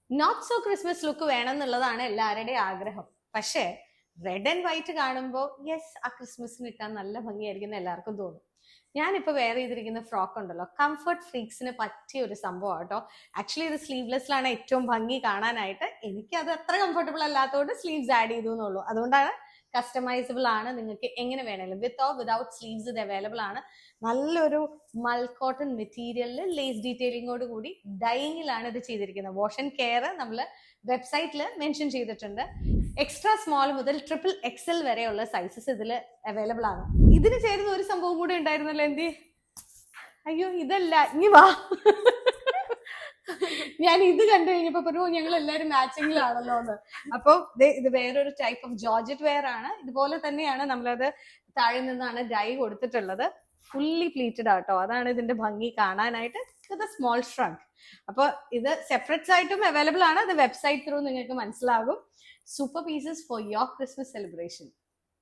Not so Christmas look വേണം എന്നുള്ളതാണ് എല്ലാവരുടെയും ആഗ്രഹം. പക്ഷേ റെഡ് ആൻഡ് വൈറ്റ് കാണുമ്പോൾ യെസ്, ആ ക്രിസ്മസിന് ഇട്ടാൽ നല്ല ഭംഗിയായിരിക്കും എല്ലാവർക്കും തോന്നും. ഞാനിപ്പോ വെയർ ചെയ്തിരിക്കുന്ന ഫ്രോക്ക് ഉണ്ടല്ലോ, കംഫർട്ട് ഫ്രീക്സിന് പറ്റിയ ഒരു സംഭവം കേട്ടോ. ആക്ച്വലി ഇത് സ്ലീവ്ലെസ്സിലാണ് ഏറ്റവും ഭംഗി കാണാനായിട്ട്. എനിക്ക് അത് അത്ര കംഫർട്ടബിൾ അല്ലാത്തതുകൊണ്ട് സ്ലീവ്സ് ആഡ് ചെയ്തു എന്നുള്ളൂ. അതുകൊണ്ടാണ് കസ്റ്റമൈസബിൾ ആണ്, നിങ്ങൾക്ക് എങ്ങനെ വേണേലും വിത്ത് ഓർ വിതൗട്ട് സ്ലീവ്സ് ഇത് അവൈലബിൾ ആണ്. നല്ലൊരു മൾ കോട്ടൺ മെറ്റീരിയലിൽ ലേസ് ഡീറ്റെയിലിങ്ങോട് കൂടി ഡൈയിങ്ങിലാണ് ഇത് ചെയ്തിരിക്കുന്നത്. വാഷ് ആൻഡ് കെയർ നമ്മൾ വെബ്സൈറ്റിൽ മെൻഷൻ ചെയ്തിട്ടുണ്ട്. എക്സ്ട്രാ സ്മോൾ മുതൽ XXL വരെയുള്ള സൈസസ് ഇതിൽ അവൈലബിൾ ആണ്. ഇതിന് ചേരുന്ന ഒരു സംഭവം കൂടെ ഉണ്ടായിരുന്നല്ലോ. എന്തി? അയ്യോ ഇതല്ല, ഇനി വാ. ഞാൻ ഇത് കണ്ടു കഴിഞ്ഞപ്പോ പറഞ്ഞു ഞങ്ങൾ എല്ലാവരും മാച്ചിങ്ങിലാണല്ലോ എന്ന്. അപ്പൊ ഇത് വേറൊരു ടൈപ്പ് ഓഫ് ജോർജറ്റ് വെയർ ആണ്. ഇതുപോലെ തന്നെയാണ് നമ്മളത് താഴെ നിന്നാണ് ഡൈ കൊടുത്തിട്ടുള്ളത്. ഫുള്ളി പ്ലീറ്റഡ് ആട്ടോ, അതാണ് ഇതിന്റെ ഭംഗി കാണാനായിട്ട്. ഇത് സ്മോൾ ഷ്രങ്ക്. അപ്പൊ ഇത് സെപ്പറേറ്റ് ആയിട്ടും അവൈലബിൾ ആണ്. അത് വെബ്സൈറ്റ് ത്രൂ നിങ്ങൾക്ക് മനസ്സിലാകും. Super pieces for your Christmas celebration.